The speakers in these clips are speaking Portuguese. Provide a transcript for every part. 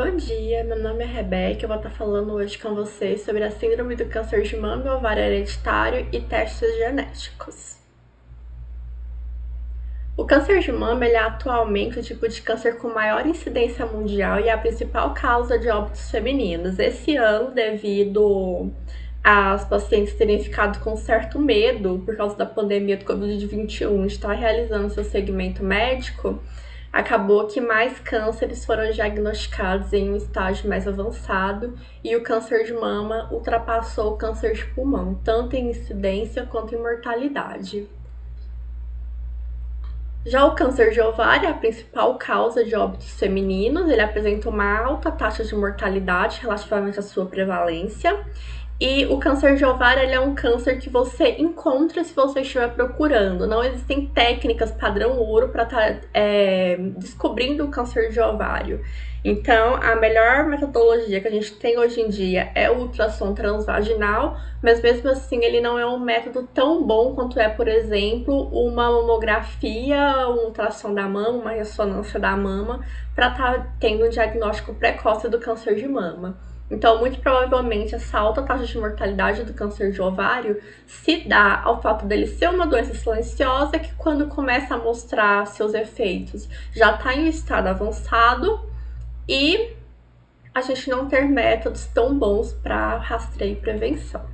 Bom dia, meu nome é Rebeca. Eu vou estar falando hoje com vocês sobre a síndrome do câncer de mama e ovário hereditário e testes genéticos. O câncer de mama é atualmente o tipo de câncer com maior incidência mundial e é a principal causa de óbitos femininos. Esse ano, devido às pacientes terem ficado com certo medo por causa da pandemia do Covid-21 de estar realizando seu segmento médico, acabou que mais cânceres foram diagnosticados em um estágio mais avançado e o câncer de mama ultrapassou o câncer de pulmão, tanto em incidência quanto em mortalidade. Já o câncer de ovário é a principal causa de óbitos femininos, ele apresenta uma alta taxa de mortalidade relativamente à sua prevalência. E o câncer de ovário ele é um câncer que você encontra se você estiver procurando. Não existem técnicas padrão ouro para estar descobrindo o câncer de ovário. Então, a melhor metodologia que a gente tem hoje em dia é o ultrassom transvaginal, mas mesmo assim ele não é um método tão bom quanto é, por exemplo, uma mamografia, um ultrassom da mama, uma ressonância da mama, para estar tendo um diagnóstico precoce do câncer de mama. Então, muito provavelmente, essa alta taxa de mortalidade do câncer de ovário se dá ao fato dele ser uma doença silenciosa que, quando começa a mostrar seus efeitos, já está em um estado avançado e a gente não ter métodos tão bons para rastreio e prevenção.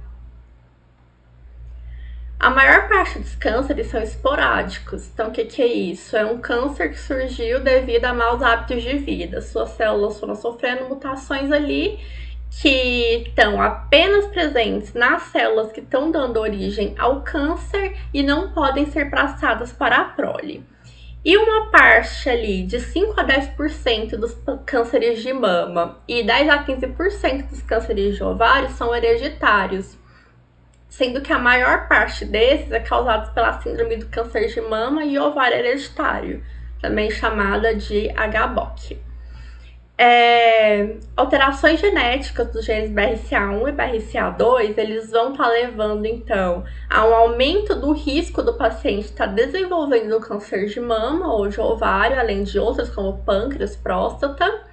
A maior parte dos cânceres são esporádicos. Então, o que é isso? É um câncer que surgiu devido a maus hábitos de vida. Suas células foram sofrendo mutações ali que estão apenas presentes nas células que estão dando origem ao câncer e não podem ser passadas para a prole. E uma parte ali de 5 a 10% dos cânceres de mama e 10 a 15% dos cânceres de ovário são hereditários, sendo que a maior parte desses é causada pela síndrome do câncer de mama e ovário hereditário, também chamada de HBOC. Alterações genéticas dos genes BRCA1 e BRCA2, eles vão estar levando, então, a um aumento do risco do paciente estar desenvolvendo câncer de mama ou de ovário, além de outros como pâncreas, próstata,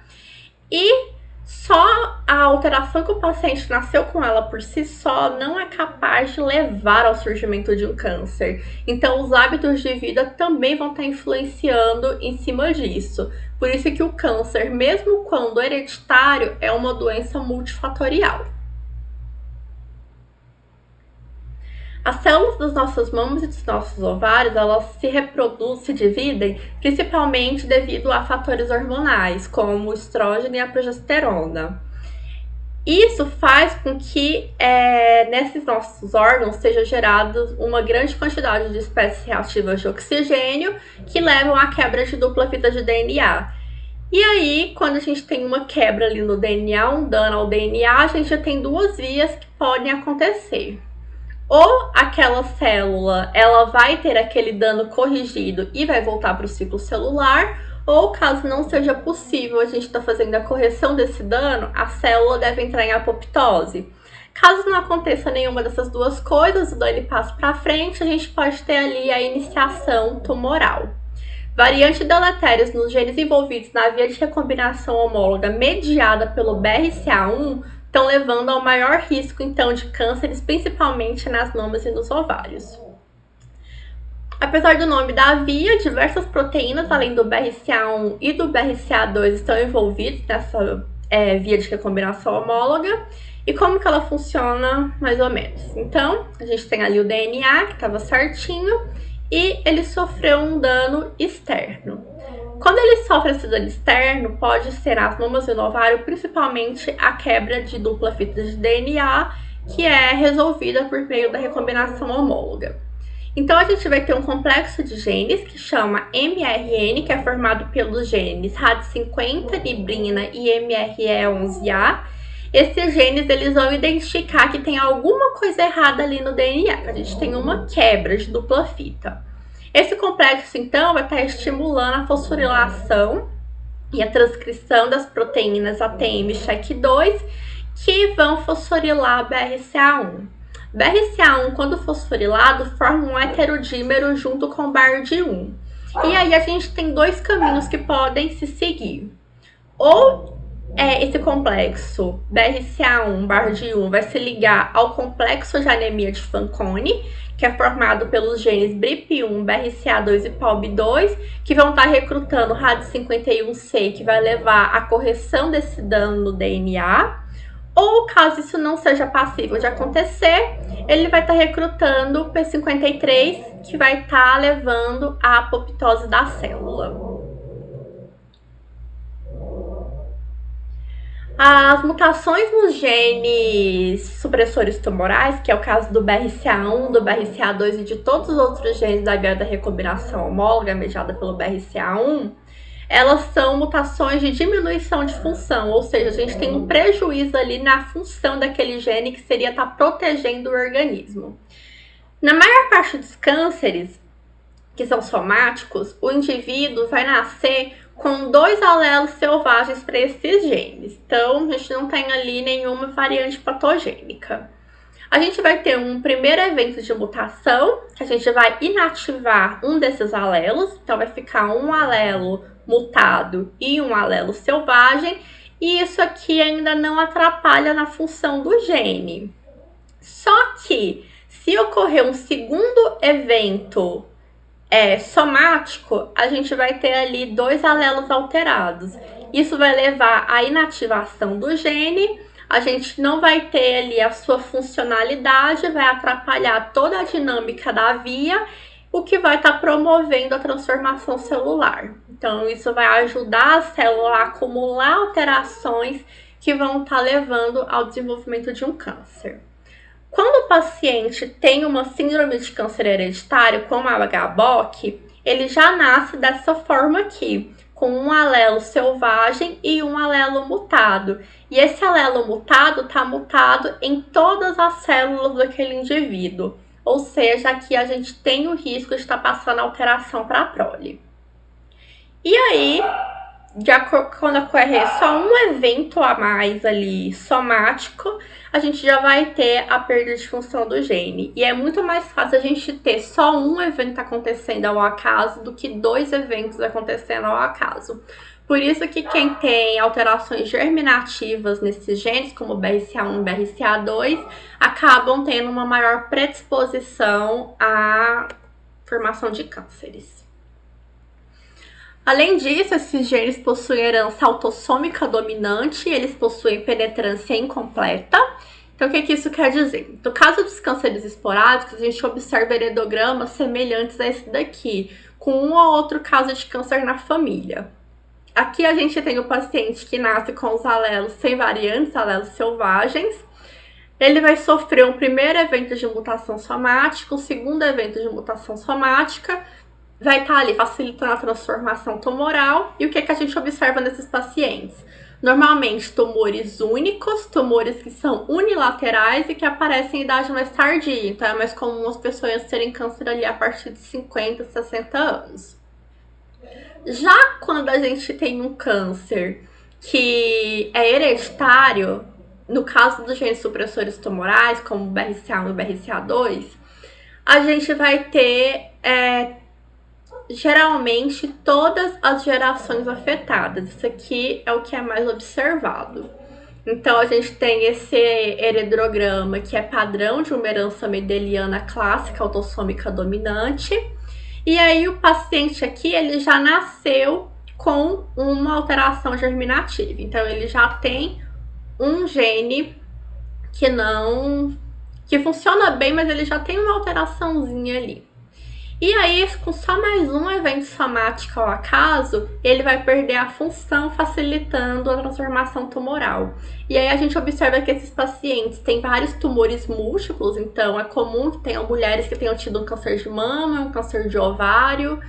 e só a alteração que o paciente nasceu com ela por si só não é capaz de levar ao surgimento de um câncer. Então, os hábitos de vida também vão estar influenciando em cima disso. Por isso que o câncer, mesmo quando hereditário, é uma doença multifatorial. As células das nossas mamas e dos nossos ovários, elas se reproduzem, se dividem, principalmente devido a fatores hormonais, como o estrógeno e a progesterona. Isso faz com que nesses nossos órgãos seja gerada uma grande quantidade de espécies reativas de oxigênio que levam à quebra de dupla fita de DNA. E aí, quando a gente tem uma quebra ali no DNA, um dano ao DNA, a gente já tem duas vias que podem acontecer. Ou aquela célula ela vai ter aquele dano corrigido e vai voltar para o ciclo celular, ou caso não seja possível a gente estar fazendo a correção desse dano, a célula deve entrar em apoptose. Caso não aconteça nenhuma dessas duas coisas, o dano passa para frente, a gente pode ter ali a iniciação tumoral. Variantes deletérias nos genes envolvidos na via de recombinação homóloga mediada pelo BRCA1 estão levando ao maior risco, então, de cânceres, principalmente nas mamas e nos ovários. Apesar do nome da via, diversas proteínas, além do BRCA1 e do BRCA2, estão envolvidos nessa via de recombinação homóloga. E como que ela funciona, mais ou menos? Então, a gente tem ali o DNA, que estava certinho, e ele sofreu um dano externo. Quando ele sofre esse dano externo, pode ser nas mamas e no ovário, principalmente a quebra de dupla fita de DNA, que é resolvida por meio da recombinação homóloga. Então, a gente vai ter um complexo de genes que chama mRN, que é formado pelos genes RAD50, librina e MRE11A. Esses genes eles vão identificar que tem alguma coisa errada ali no DNA. A gente tem uma quebra de dupla fita. Esse complexo, então, vai estar estimulando a fosforilação e a transcrição das proteínas ATM-CHEK2, que vão fosforilar BRCA1. BRCA1, quando fosforilado, forma um heterodímero junto com BARD1. E aí a gente tem dois caminhos que podem se seguir. Ou Esse complexo BRCA1/1 vai se ligar ao complexo de anemia de Fanconi, que é formado pelos genes BRIP1, BRCA2 e POLB2, que vão estar recrutando RAD51C, que vai levar à correção desse dano no DNA. Ou, caso isso não seja passível de acontecer, ele vai estar recrutando P53, que vai estar levando à apoptose da célula. As mutações nos genes supressores tumorais, que é o caso do BRCA1, do BRCA2 e de todos os outros genes da via da recombinação homóloga mediada pelo BRCA1, elas são mutações de diminuição de função, ou seja, a gente tem um prejuízo ali na função daquele gene que seria estar protegendo o organismo. Na maior parte dos cânceres, que são somáticos, o indivíduo vai nascer com 2 alelos selvagens para esses genes. Então, a gente não tem ali nenhuma variante patogênica. A gente vai ter um primeiro evento de mutação, que a gente vai inativar um desses alelos. Então, vai ficar um alelo mutado e um alelo selvagem. E isso aqui ainda não atrapalha na função do gene. Só que, se ocorrer um segundo evento somático, a gente vai ter ali 2 alelos alterados. Isso vai levar à inativação do gene, a gente não vai ter ali a sua funcionalidade, vai atrapalhar toda a dinâmica da via, o que vai estar promovendo a transformação celular. Então, isso vai ajudar a célula a acumular alterações que vão estar levando ao desenvolvimento de um câncer. Quando o paciente tem uma síndrome de câncer hereditário, como a HBOC, ele já nasce dessa forma aqui, com um alelo selvagem e um alelo mutado. E esse alelo mutado está mutado em todas as células daquele indivíduo. Ou seja, aqui a gente tem o risco de estar passando alteração para a prole. E aí, quando ocorrer só um evento a mais ali somático, a gente já vai ter a perda de função do gene. E é muito mais fácil a gente ter só um evento acontecendo ao acaso do que 2 eventos acontecendo ao acaso. Por isso que quem tem alterações germinativas nesses genes, como BRCA1 e BRCA2, acabam tendo uma maior predisposição à formação de cânceres. Além disso, esses genes possuem herança autossômica dominante e eles possuem penetrância incompleta. Então, o que isso quer dizer? No caso dos cânceres esporádicos, a gente observa heredogramas semelhantes a esse daqui, com um ou outro caso de câncer na família. Aqui a gente tem o paciente que nasce com os alelos sem variantes, alelos selvagens. Ele vai sofrer um primeiro evento de mutação somática, um segundo evento de mutação somática, vai estar ali facilitando a transformação tumoral. E o que a gente observa nesses pacientes? Normalmente tumores únicos, tumores que são unilaterais e que aparecem em idade mais tardia. Então é mais comum as pessoas terem câncer ali a partir de 50, 60 anos. Já quando a gente tem um câncer que é hereditário, no caso dos genes supressores tumorais, como o BRCA1 e o BRCA2, a gente vai ter geralmente todas as gerações afetadas. Isso aqui é o que é mais observado. Então, a gente tem esse heredograma que é padrão de uma herança mendeliana clássica autossômica dominante. E aí, o paciente aqui, ele já nasceu com uma alteração germinativa. Então, ele já tem um gene que funciona bem, mas ele já tem uma alteraçãozinha ali. E aí, com só mais um evento somático ao acaso, ele vai perder a função, facilitando a transformação tumoral. E aí a gente observa que esses pacientes têm vários tumores múltiplos, então é comum que tenham mulheres que tenham tido um câncer de mama, um câncer de ovário,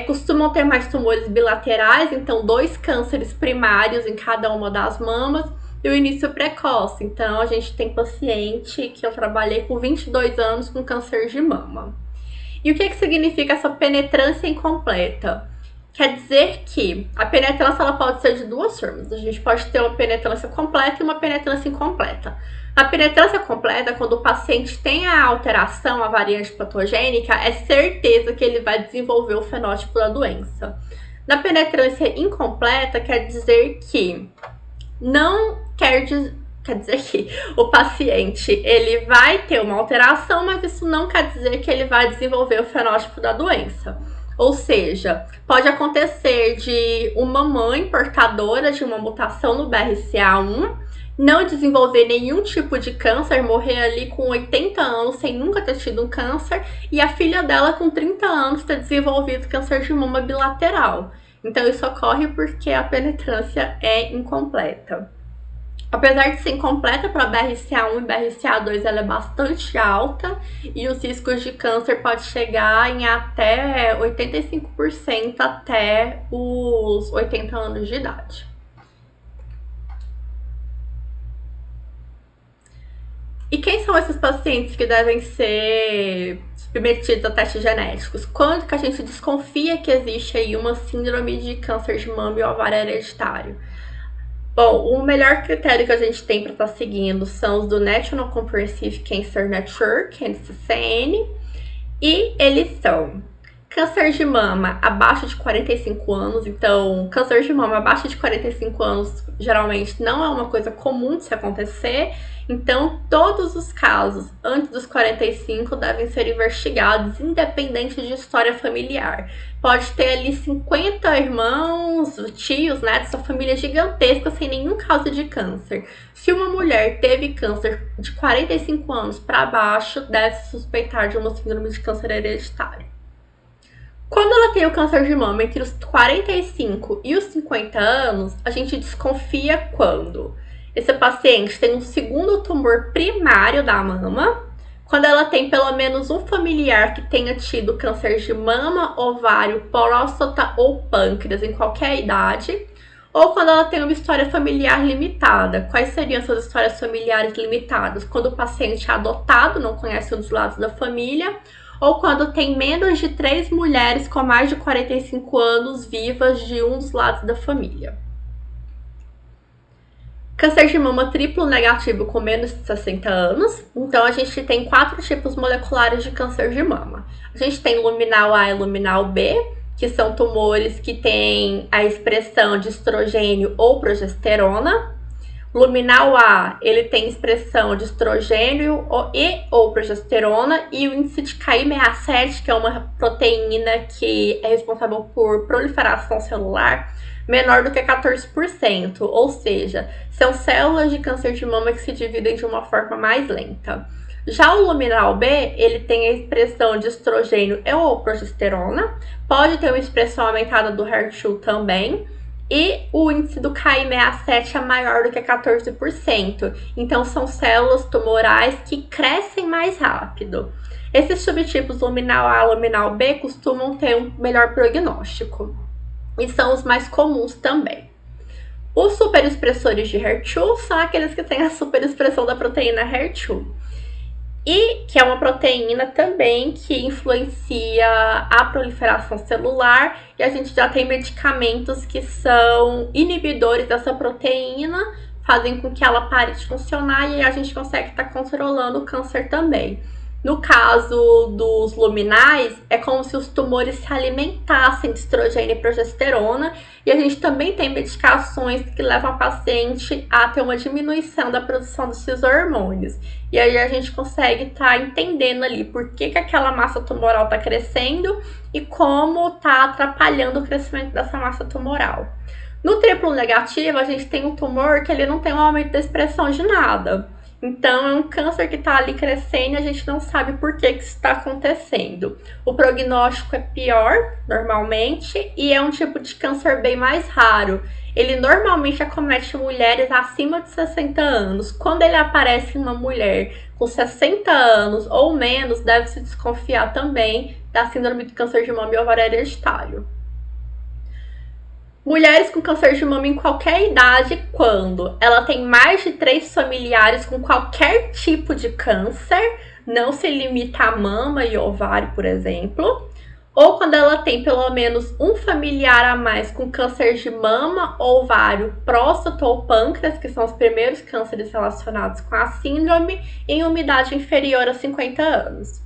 costumam ter mais tumores bilaterais, então 2 cânceres primários em cada uma das mamas, e o início precoce. Então a gente tem paciente que eu trabalhei com 22 anos com câncer de mama. E o que significa essa penetrância incompleta? Quer dizer que a penetrância ela pode ser de 2 formas. A gente pode ter uma penetrância completa e uma penetrância incompleta. A penetrância completa, quando o paciente tem a alteração, a variante patogênica, é certeza que ele vai desenvolver o fenótipo da doença. Na penetrância incompleta, quer dizer que não quer dizer que o paciente ele vai ter uma alteração, mas isso não quer dizer que ele vai desenvolver o fenótipo da doença. Ou seja, pode acontecer de uma mãe portadora de uma mutação no BRCA1 não desenvolver nenhum tipo de câncer, morrer ali com 80 anos sem nunca ter tido um câncer, e a filha dela com 30 anos ter desenvolvido câncer de mama bilateral. Então isso ocorre porque a penetrância é incompleta. Apesar de ser incompleta para BRCA1 e BRCA2, ela é bastante alta e os riscos de câncer podem chegar em até 85% até os 80 anos de idade. E quem são esses pacientes que devem ser submetidos a testes genéticos? Quando que a gente desconfia que existe aí uma síndrome de câncer de mama e ovário hereditário? Bom, o melhor critério que a gente tem para estar seguindo são os do National Comprehensive Cancer Network, NCCN, e eles são câncer de mama abaixo de 45 anos. Então, câncer de mama abaixo de 45 anos geralmente não é uma coisa comum de se acontecer. Então, todos os casos antes dos 45 devem ser investigados, independente de história familiar. Pode ter ali 50 irmãos, tios, né, dessa família gigantesca sem nenhum caso de câncer. Se uma mulher teve câncer de 45 anos para baixo, deve se suspeitar de uma síndrome de câncer hereditário. Quando ela tem o câncer de mama entre os 45 e os 50 anos, a gente desconfia quando esse paciente tem um segundo tumor primário da mama, quando ela tem pelo menos um familiar que tenha tido câncer de mama, ovário, próstata ou pâncreas em qualquer idade, ou quando ela tem uma história familiar limitada. Quais seriam essas histórias familiares limitadas? Quando o paciente é adotado, não conhece um dos lados da família, ou quando tem menos de 3 mulheres com mais de 45 anos vivas de um dos lados da família. Câncer de mama triplo negativo com menos de 60 anos. Então, a gente tem 4 tipos moleculares de câncer de mama. A gente tem luminal A e luminal B, que são tumores que têm a expressão de estrogênio ou progesterona. Luminal A, ele tem expressão de estrogênio ou progesterona, e o índice de Ki67, que é uma proteína que é responsável por proliferação celular, menor do que 14%, ou seja, são células de câncer de mama que se dividem de uma forma mais lenta. Já o luminal B, ele tem a expressão de estrogênio ou progesterona, pode ter uma expressão aumentada do HER2 também, e o índice do Ki67 é maior do que 14%. Então, são células tumorais que crescem mais rápido. Esses subtipos luminal A e luminal B costumam ter um melhor prognóstico. E são os mais comuns também. Os superexpressores de HER2 são aqueles que têm a superexpressão da proteína HER2. E que é uma proteína também que influencia a proliferação celular, e a gente já tem medicamentos que são inibidores dessa proteína, fazem com que ela pare de funcionar, e aí a gente consegue estar controlando o câncer também. No caso dos luminais, é como se os tumores se alimentassem de estrogênio e progesterona, e a gente também tem medicações que levam a paciente a ter uma diminuição da produção desses hormônios. E aí a gente consegue estar entendendo ali por que aquela massa tumoral está crescendo e como está atrapalhando o crescimento dessa massa tumoral. No triplo negativo, a gente tem um tumor que ele não tem um aumento da expressão de nada. Então, é um câncer que está ali crescendo e a gente não sabe por que isso está acontecendo. O prognóstico é pior, normalmente, e é um tipo de câncer bem mais raro. Ele normalmente acomete mulheres acima de 60 anos. Quando ele aparece em uma mulher com 60 anos ou menos, deve-se desconfiar também da síndrome de câncer de mama e ovário hereditário. Mulheres com câncer de mama em qualquer idade, quando ela tem mais de 3 familiares com qualquer tipo de câncer, não se limita a mama e ovário, por exemplo, ou quando ela tem pelo menos um familiar a mais com câncer de mama, ovário, próstata ou pâncreas, que são os primeiros cânceres relacionados com a síndrome, em uma idade inferior a 50 anos.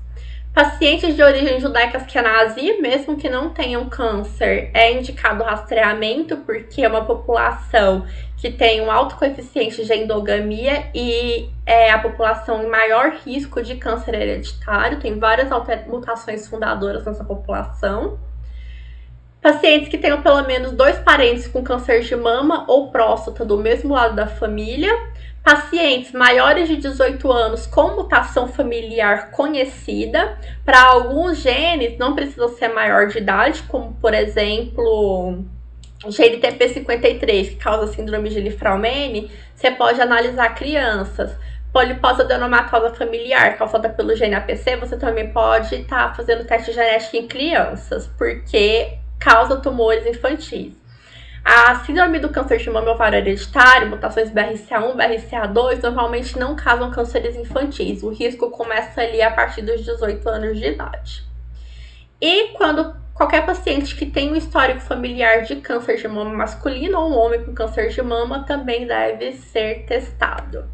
Pacientes de origem judaica-askenazi, mesmo que não tenham câncer, é indicado rastreamento, porque é uma população que tem um alto coeficiente de endogamia e é a população em maior risco de câncer hereditário, tem várias mutações fundadoras nessa população. Pacientes que tenham pelo menos 2 parentes com câncer de mama ou próstata do mesmo lado da família. Pacientes maiores de 18 anos com mutação familiar conhecida. Para alguns genes, não precisa ser maior de idade, como, por exemplo, o gene TP53, que causa síndrome de Li-Fraumeni, você pode analisar crianças. Polipose adenomatosa familiar, causada pelo gene APC, você também pode estar fazendo teste genético em crianças, porque causa tumores infantis. A síndrome do câncer de mama e ovário hereditário, mutações BRCA1, BRCA2, normalmente não causam cânceres infantis. O risco começa ali a partir dos 18 anos de idade. E quando qualquer paciente que tem um histórico familiar de câncer de mama masculino ou um homem com câncer de mama também deve ser testado.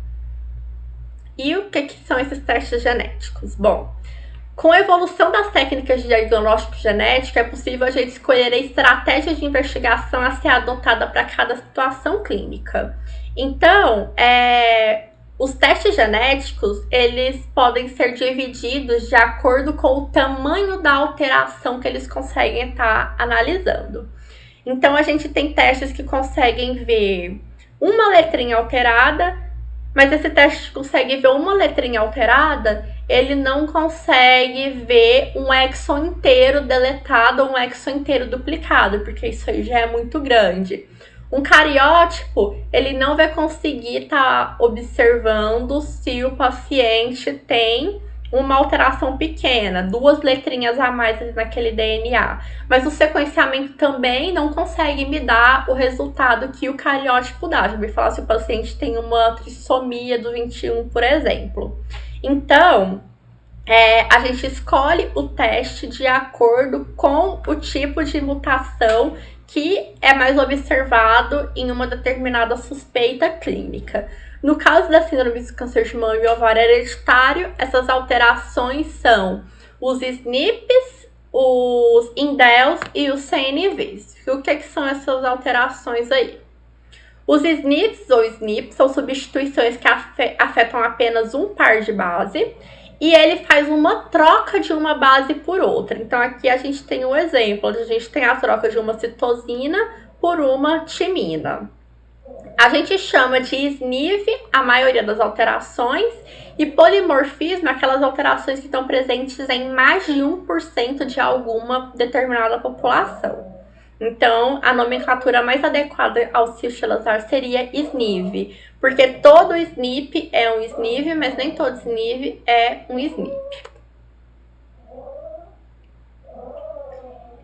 E o que são esses testes genéticos? Bom, com a evolução das técnicas de diagnóstico genético, é possível a gente escolher a estratégia de investigação a ser adotada para cada situação clínica. Então, os testes genéticos, eles podem ser divididos de acordo com o tamanho da alteração que eles conseguem estar analisando. Então, a gente tem testes que conseguem ver uma letrinha alterada, mas esse teste consegue ver uma letrinha alterada, ele não consegue ver um exon inteiro deletado ou um exon inteiro duplicado, porque isso aí já é muito grande. Um cariótipo, ele não vai conseguir estar observando se o paciente tem uma alteração pequena, 2 letrinhas a mais naquele DNA. Mas o sequenciamento também não consegue me dar o resultado que o cariótipo dá. Já me falar se o paciente tem uma trissomia do 21, por exemplo. Então, a gente escolhe o teste de acordo com o tipo de mutação que é mais observado em uma determinada suspeita clínica. No caso da síndrome do câncer de mama e ovário hereditário, essas alterações são os SNPs, os indels e os CNVs. O que são essas alterações aí? Os SNPs ou SNPs são substituições que afetam apenas um par de base e ele faz uma troca de uma base por outra. Então aqui a gente tem um exemplo, onde a gente tem a troca de uma citosina por uma timina. A gente chama de SNV a maioria das alterações e polimorfismo aquelas alterações que estão presentes em mais de 1% de alguma determinada população. Então, a nomenclatura mais adequada ao Cis-Chelazar seria SNV, porque todo SNP é um SNV, mas nem todo SNV é um SNP.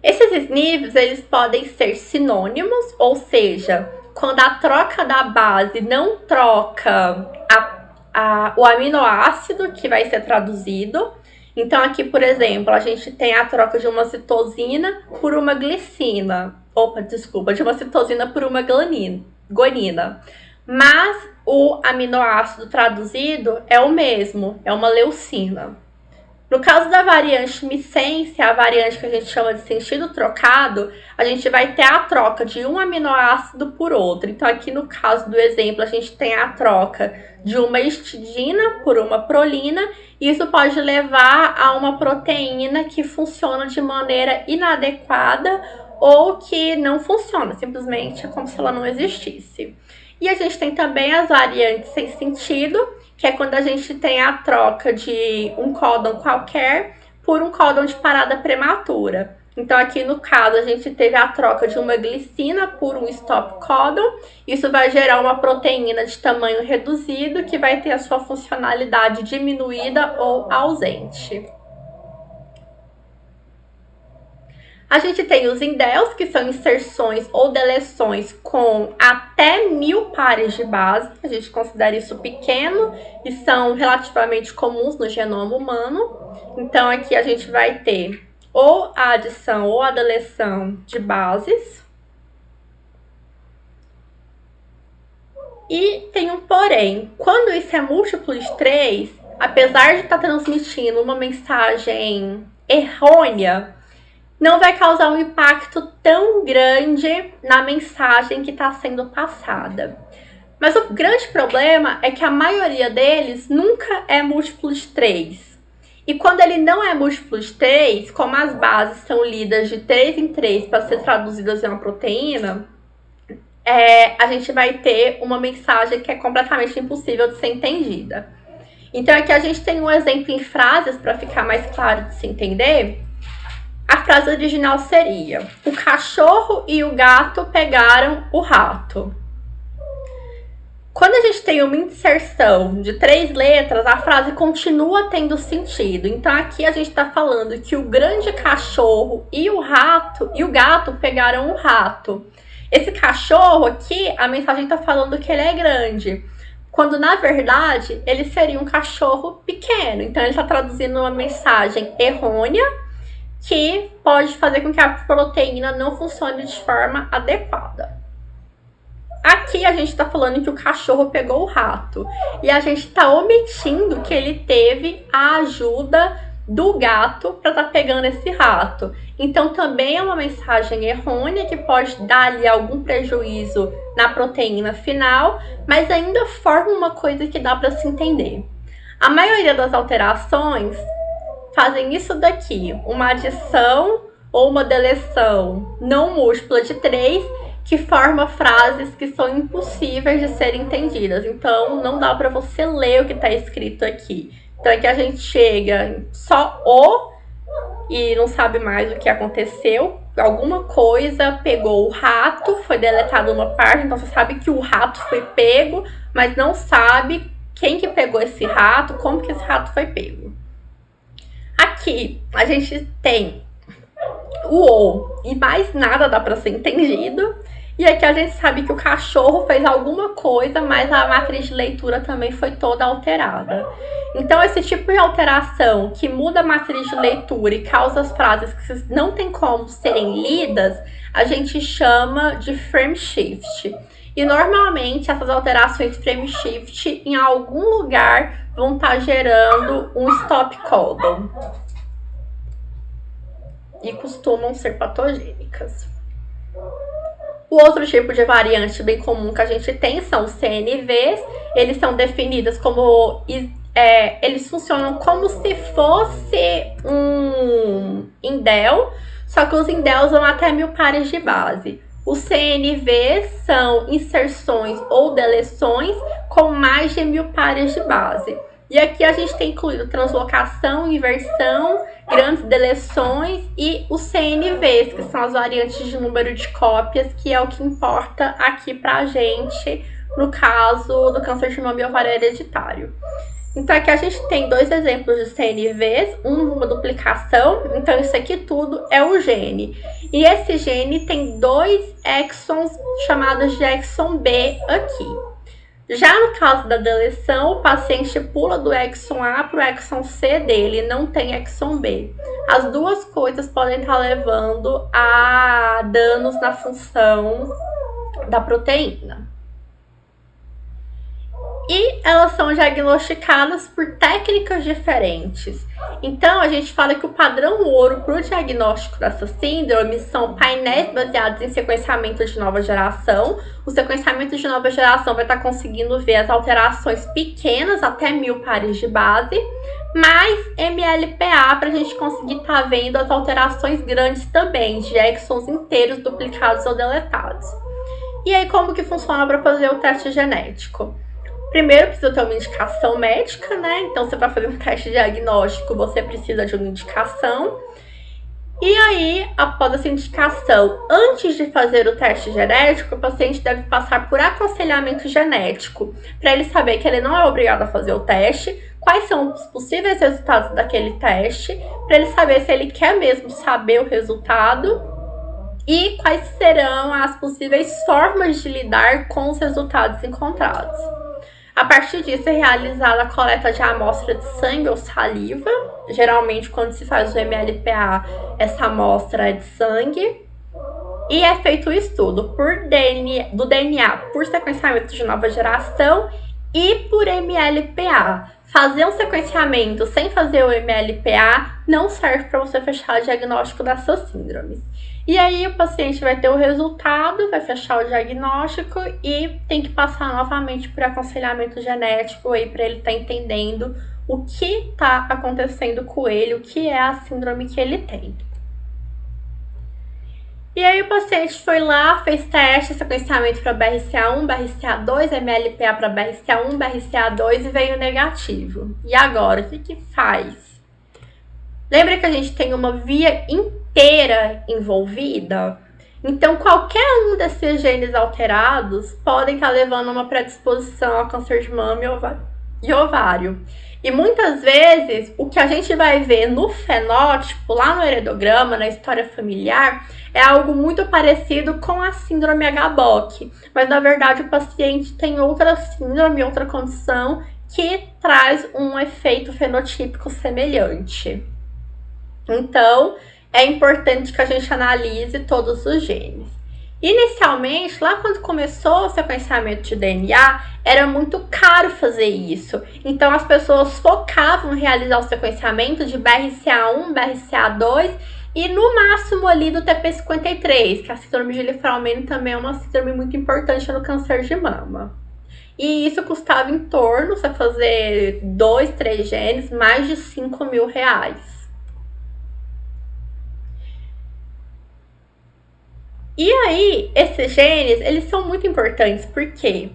Esses SNVs, eles podem ser sinônimos, ou seja, quando a troca da base não troca o aminoácido que vai ser traduzido. Então, aqui, por exemplo, a gente tem a troca de uma citosina por uma glicina. De uma citosina por uma guanina. Mas o aminoácido traduzido é o mesmo, é uma leucina. No caso da variante missense, a variante que a gente chama de sentido trocado, a gente vai ter a troca de um aminoácido por outro. Então, aqui no caso do exemplo, a gente tem a troca de uma histidina por uma prolina, e isso pode levar a uma proteína que funciona de maneira inadequada ou que não funciona, simplesmente é como se ela não existisse. E a gente tem também as variantes sem sentido, que é quando a gente tem a troca de um códon qualquer por um códon de parada prematura. Então, aqui no caso, a gente teve a troca de uma glicina por um stop códon. Isso vai gerar uma proteína de tamanho reduzido que vai ter a sua funcionalidade diminuída ou ausente. A gente tem os indels, que são inserções ou deleções com até 1000 pares de base. A gente considera isso pequeno e são relativamente comuns no genoma humano. Então, aqui a gente vai ter ou a adição ou a deleção de bases. E tem um porém. Quando isso é múltiplo de 3, apesar de estar transmitindo uma mensagem errônea, não vai causar um impacto tão grande na mensagem que está sendo passada. Mas o grande problema é que a maioria deles nunca é múltiplo de 3. E quando ele não é múltiplo de 3, como as bases são lidas de 3 em 3 para ser traduzidas em uma proteína, a gente vai ter uma mensagem que é completamente impossível de ser entendida. Então aqui a gente tem um exemplo em frases para ficar mais claro de se entender. A frase original seria: o cachorro e o gato pegaram o rato. Quando a gente tem uma inserção de 3 letras, a frase continua tendo sentido. Então aqui a gente está falando que o grande cachorro e o gato pegaram o rato. Esse cachorro aqui, a mensagem está falando que ele é grande, quando na verdade ele seria um cachorro pequeno. Então ele está traduzindo uma mensagem errônea que pode fazer com que a proteína não funcione de forma adequada. Aqui a gente está falando que o cachorro pegou o rato e a gente está omitindo que ele teve a ajuda do gato para estar pegando esse rato. Então também é uma mensagem errônea que pode dar ali algum prejuízo na proteína final, mas ainda forma uma coisa que dá para se entender. A maioria das alterações fazem isso daqui, uma adição ou uma deleção não múltipla de 3, que forma frases que são impossíveis de serem entendidas. Então não dá para você ler o que está escrito aqui. Então aqui a gente chega só o e não sabe mais o que aconteceu. Alguma coisa pegou o rato, foi deletado uma parte, então você sabe que o rato foi pego, mas não sabe quem que pegou esse rato, como que esse rato foi pego. Aqui a gente tem o ou e mais nada dá para ser entendido. E aqui a gente sabe que o cachorro fez alguma coisa, mas a matriz de leitura também foi toda alterada. Então esse tipo de alteração que muda a matriz de leitura e causa as frases que não tem como serem lidas, a gente chama de frame shift. E normalmente essas alterações frame shift em algum lugar vão estar gerando um stop codon. E costumam ser patogênicas. O outro tipo de variante bem comum que a gente tem são os CNVs. Eles são definidos como... eles funcionam como se fosse um indel, só que os indels vão até 1000 pares de base. Os CNVs são inserções ou deleções com mais de 1000 pares de base. E aqui a gente tem incluído translocação, inversão, grandes deleções e os CNVs, que são as variantes de número de cópias, que é o que importa aqui pra gente no caso do câncer de mama e ovário hereditário. Então aqui a gente tem 2 exemplos de CNVs, uma duplicação, então isso aqui tudo é o gene. E esse gene tem 2 exons chamados de exon B aqui. Já no caso da deleção, o paciente pula do exon A para o exon C dele, não tem exon B. As duas coisas podem estar levando a danos na função da proteína. E elas são diagnosticadas por técnicas diferentes. Então, a gente fala que o padrão ouro para o diagnóstico dessa síndrome são painéis baseados em sequenciamento de nova geração. O sequenciamento de nova geração vai estar conseguindo ver as alterações pequenas, até 1000 pares de base, mais MLPA para a gente conseguir estar vendo as alterações grandes também, de exons inteiros duplicados ou deletados. E aí, como que funciona para fazer o teste genético? Primeiro, precisa ter uma indicação médica, né? Então, você vai fazer um teste diagnóstico, você precisa de uma indicação. E aí, após essa indicação, antes de fazer o teste genético, o paciente deve passar por aconselhamento genético, para ele saber que ele não é obrigado a fazer o teste, quais são os possíveis resultados daquele teste, para ele saber se ele quer mesmo saber o resultado e quais serão as possíveis formas de lidar com os resultados encontrados. A partir disso é realizada a coleta de amostra de sangue ou saliva. Geralmente, quando se faz o MLPA, essa amostra é de sangue. E é feito o estudo do DNA por sequenciamento de nova geração e por MLPA. Fazer um sequenciamento sem fazer o MLPA não serve para você fechar o diagnóstico dessas síndromes. E aí o paciente vai ter o resultado, vai fechar o diagnóstico e tem que passar novamente por aconselhamento genético aí para ele estar entendendo o que está acontecendo com ele, o que é a síndrome que ele tem. E aí o paciente foi lá, fez teste, sequenciamento para BRCA1, BRCA2, MLPA para BRCA1, BRCA2 e veio negativo. E agora, o que faz? Lembra que a gente tem uma via inteira envolvida? Então, qualquer um desses genes alterados podem estar levando a uma predisposição ao câncer de mama e ovário. E muitas vezes, o que a gente vai ver no fenótipo, lá no heredograma, na história familiar, é algo muito parecido com a síndrome HBOC. Mas, na verdade, o paciente tem outra síndrome, outra condição, que traz um efeito fenotípico semelhante. Então, é importante que a gente analise todos os genes. Inicialmente, lá quando começou o sequenciamento de DNA, era muito caro fazer isso. Então, as pessoas focavam em realizar o sequenciamento de BRCA1, BRCA2 e no máximo ali do TP53, que a síndrome de Li-Fraumeni também é uma síndrome muito importante no câncer de mama. E isso custava em torno, você fazer 2, 3 genes, mais de R$5.000. E aí, esses genes, eles são muito importantes, porque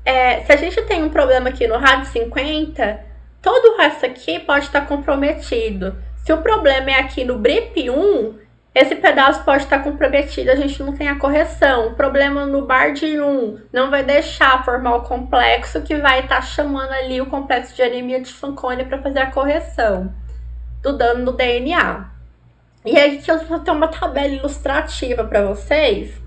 se a gente tem um problema aqui no RAD50, todo o resto aqui pode estar comprometido. Se o problema é aqui no BRIP1, esse pedaço pode estar comprometido, a gente não tem a correção. O problema no BARD1 não vai deixar formar o complexo que vai estar chamando ali o complexo de anemia de Fanconi para fazer a correção do dano no DNA. E aí que eu vou ter uma tabela ilustrativa para vocês,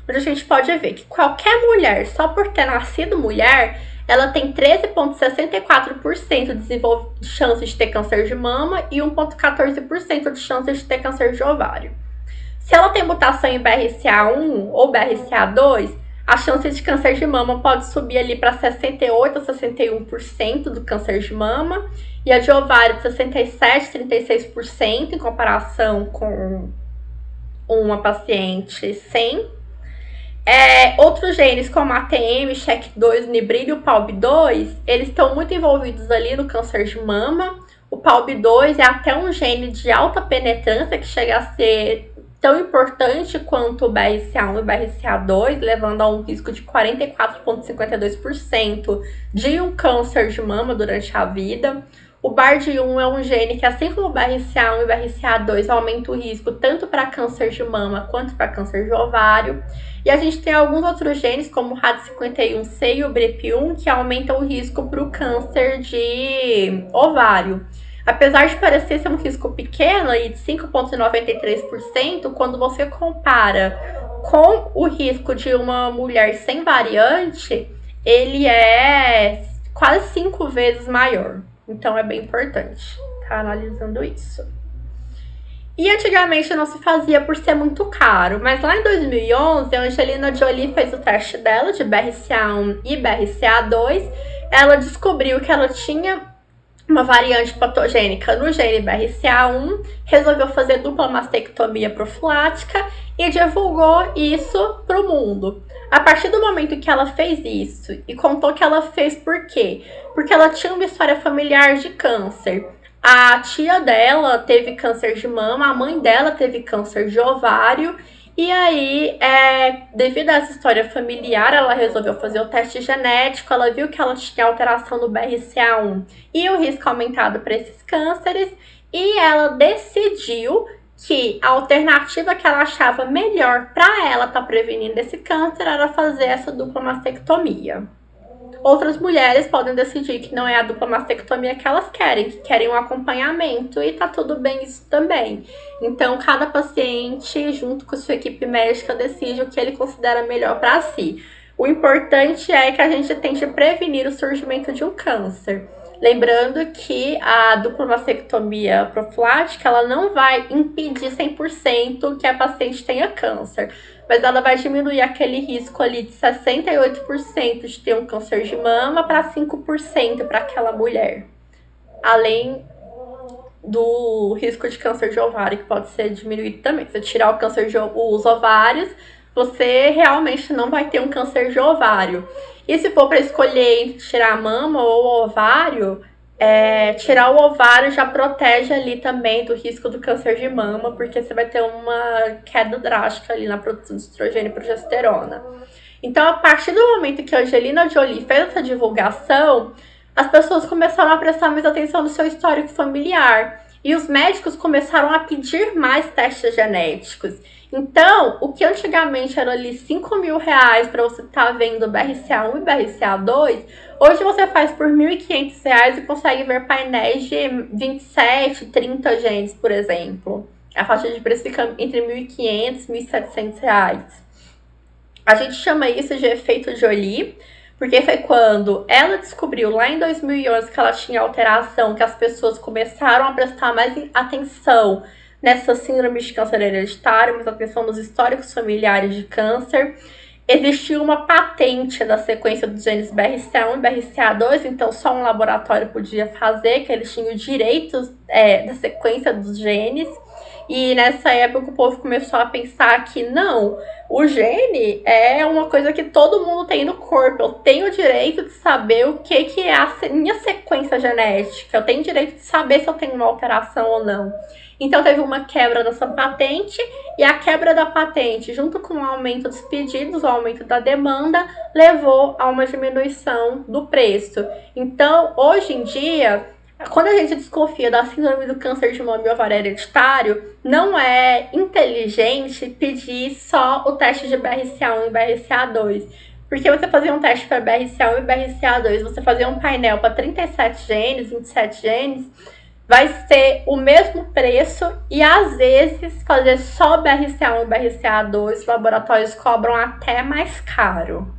onde a gente pode ver que qualquer mulher, só por ter nascido mulher, ela tem 13,64% de chance de ter câncer de mama e 1,14% de chance de ter câncer de ovário. Se ela tem mutação em BRCA1 ou BRCA2, a chance de câncer de mama pode subir ali para 68% a 61% do câncer de mama, e a de ovário de 67% a 36% em comparação com uma paciente sem. Outros genes como a ATM, CHEK2, Nibrid e o PALB2, eles estão muito envolvidos ali no câncer de mama. O PALB2 é até um gene de alta penetrância que chega a ser tão importante quanto o BRCA1 e o BRCA2, levando a um risco de 44,52% de um câncer de mama durante a vida. O BARD1 é um gene que, assim como o BRCA1 e o BRCA2, aumenta o risco tanto para câncer de mama quanto para câncer de ovário. E a gente tem alguns outros genes, como o RAD51C e o BRIP1, que aumentam o risco para o câncer de ovário. Apesar de parecer ser um risco pequeno, de 5,93%, quando você compara com o risco de uma mulher sem variante, ele é quase 5 vezes maior. Então, é bem importante estar analisando isso. E antigamente não se fazia por ser muito caro, mas lá em 2011, a Angelina Jolie fez o teste dela de BRCA1 e BRCA2. Ela descobriu que ela tinha uma variante patogênica no gene BRCA1, resolveu fazer dupla mastectomia profilática e divulgou isso para o mundo. A partir do momento que ela fez isso e contou que ela fez por quê? Porque ela tinha uma história familiar de câncer. A tia dela teve câncer de mama, a mãe dela teve câncer de ovário. E aí, devido a essa história familiar, ela resolveu fazer o teste genético, ela viu que ela tinha alteração no BRCA1 e o risco aumentado para esses cânceres, e ela decidiu que a alternativa que ela achava melhor para ela estar prevenindo esse câncer era fazer essa dupla mastectomia. Outras mulheres podem decidir que não é a dupla mastectomia que elas querem, que querem um acompanhamento, e tá tudo bem isso também. Então, cada paciente, junto com sua equipe médica, decide o que ele considera melhor para si. O importante é que a gente tente prevenir o surgimento de um câncer. Lembrando que a dupla mastectomia profilática, ela não vai impedir 100% que a paciente tenha câncer, mas ela vai diminuir aquele risco ali de 68% de ter um câncer de mama para 5% para aquela mulher. Além do risco de câncer de ovário, que pode ser diminuído também. Se você tirar o câncer os ovários, você realmente não vai ter um câncer de ovário. E se for para escolher entre tirar a mama ou o ovário, tirar o ovário já protege ali também do risco do câncer de mama, porque você vai ter uma queda drástica ali na produção de estrogênio e progesterona. Então, a partir do momento que a Angelina Jolie fez essa divulgação, as pessoas começaram a prestar mais atenção no seu histórico familiar. E os médicos começaram a pedir mais testes genéticos. Então, o que antigamente era ali R$5.000 para você estar vendo BRCA1 e BRCA2, hoje você faz por R$1.500 e consegue ver painéis de 27, 30 genes, por exemplo. A faixa de preço fica entre R$1.500 e R$1.700. A gente chama isso de efeito Jolie, porque foi quando ela descobriu lá em 2011 que ela tinha alteração, que as pessoas começaram a prestar mais atenção nessa síndrome de câncer hereditário, mais atenção nos históricos familiares de câncer. Existiu uma patente da sequência dos genes BRCA1 e BRCA2, então só um laboratório podia fazer, que eles tinham direitos da sequência dos genes. E nessa época o povo começou a pensar que não, o gene é uma coisa que todo mundo tem no corpo. Eu tenho o direito de saber o que é a minha sequência genética. Eu tenho o direito de saber se eu tenho uma alteração ou não. Então teve uma quebra dessa patente, e a quebra da patente, junto com o aumento dos pedidos, o aumento da demanda, levou a uma diminuição do preço. Então, hoje em dia, quando a gente desconfia da síndrome do câncer de mama e ovário hereditário, não é inteligente pedir só o teste de BRCA1 e BRCA2. Porque você fazer um teste para BRCA1 e BRCA2, você fazer um painel para 37 genes, 27 genes, vai ser o mesmo preço, e às vezes fazer só BRCA1 e BRCA2, os laboratórios cobram até mais caro.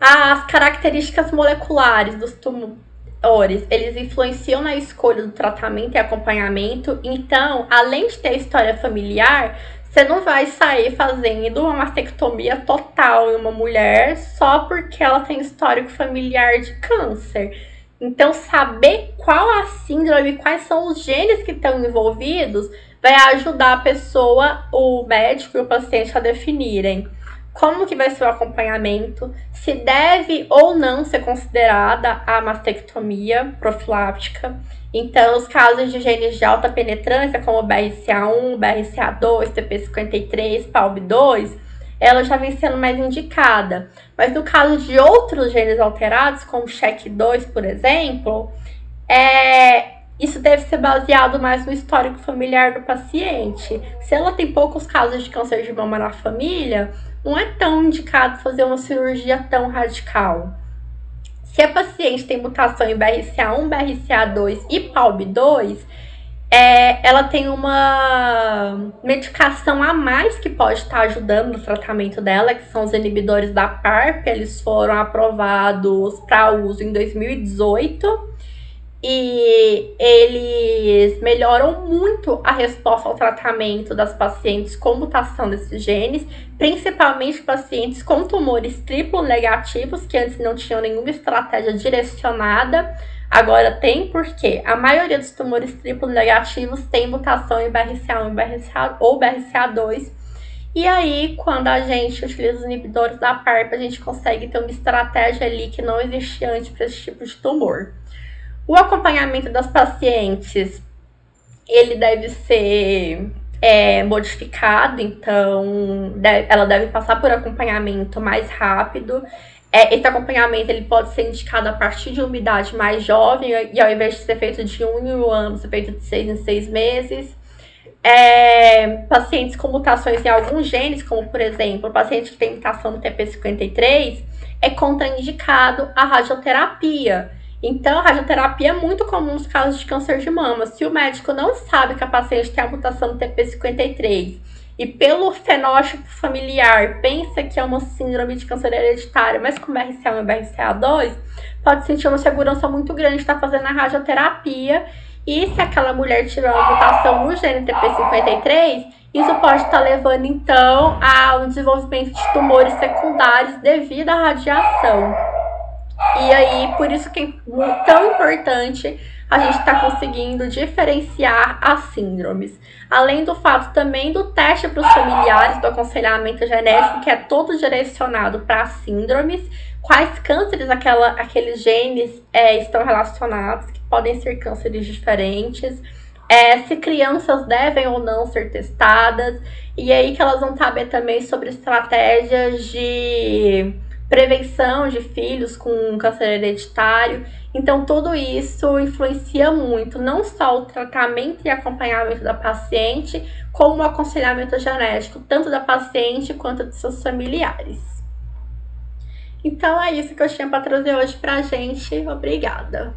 As características moleculares dos tumores, eles influenciam na escolha do tratamento e acompanhamento. Então, além de ter história familiar, você não vai sair fazendo uma mastectomia total em uma mulher só porque ela tem histórico familiar de câncer. Então, saber qual a síndrome, quais são os genes que estão envolvidos, vai ajudar a pessoa, o médico e o paciente a definirem como que vai ser o acompanhamento, se deve ou não ser considerada a mastectomia profilática. Então, os casos de genes de alta penetrância, como BRCA1, BRCA2, TP53, PALB2, ela já vem sendo mais indicada. Mas no caso de outros genes alterados, como SHEC2, por exemplo, isso deve ser baseado mais no histórico familiar do paciente. Se ela tem poucos casos de câncer de mama na família, não é tão indicado fazer uma cirurgia tão radical. Se a paciente tem mutação em BRCA1, BRCA2 e PALB2, ela tem uma medicação a mais que pode estar ajudando no tratamento dela, que são os inibidores da PARP. Eles foram aprovados para uso em 2018. E eles melhoram muito a resposta ao tratamento das pacientes com mutação desses genes, principalmente pacientes com tumores triplo negativos, que antes não tinham nenhuma estratégia direcionada. Agora tem, porque a maioria dos tumores triplo negativos tem mutação em BRCA1 ou BRCA2. E aí, quando a gente utiliza os inibidores da PARP, a gente consegue ter uma estratégia ali que não existia antes para esse tipo de tumor. O acompanhamento das pacientes, ele deve ser modificado, então ela deve passar por acompanhamento mais rápido. Esse acompanhamento ele pode ser indicado a partir de uma idade mais jovem, e ao invés de ser feito de 1 em 1 ano, ser feito de 6 em 6 meses. Pacientes com mutações em alguns genes, como por exemplo, o paciente que tem mutação no TP53, é contraindicado a radioterapia. Então, a radioterapia é muito comum nos casos de câncer de mama. Se o médico não sabe que a paciente tem a mutação do TP53 e pelo fenótipo familiar pensa que é uma síndrome de câncer hereditário, mas com BRCA1 e BRCA2, pode sentir uma segurança muito grande de estar fazendo a radioterapia. E se aquela mulher tiver uma mutação no gene TP53, isso pode estar levando então ao desenvolvimento de tumores secundários devido à radiação. E aí, por isso que é tão importante a gente estar conseguindo diferenciar as síndromes. Além do fato também do teste para os familiares, do aconselhamento genético, que é todo direcionado para as síndromes, quais cânceres aqueles genes estão relacionados, que podem ser cânceres diferentes, se crianças devem ou não ser testadas, e aí que elas vão saber também sobre estratégias de prevenção de filhos com câncer hereditário. Então, tudo isso influencia muito, não só o tratamento e acompanhamento da paciente, como o aconselhamento genético, tanto da paciente quanto de seus familiares. Então, é isso que eu tinha para trazer hoje pra gente. Obrigada!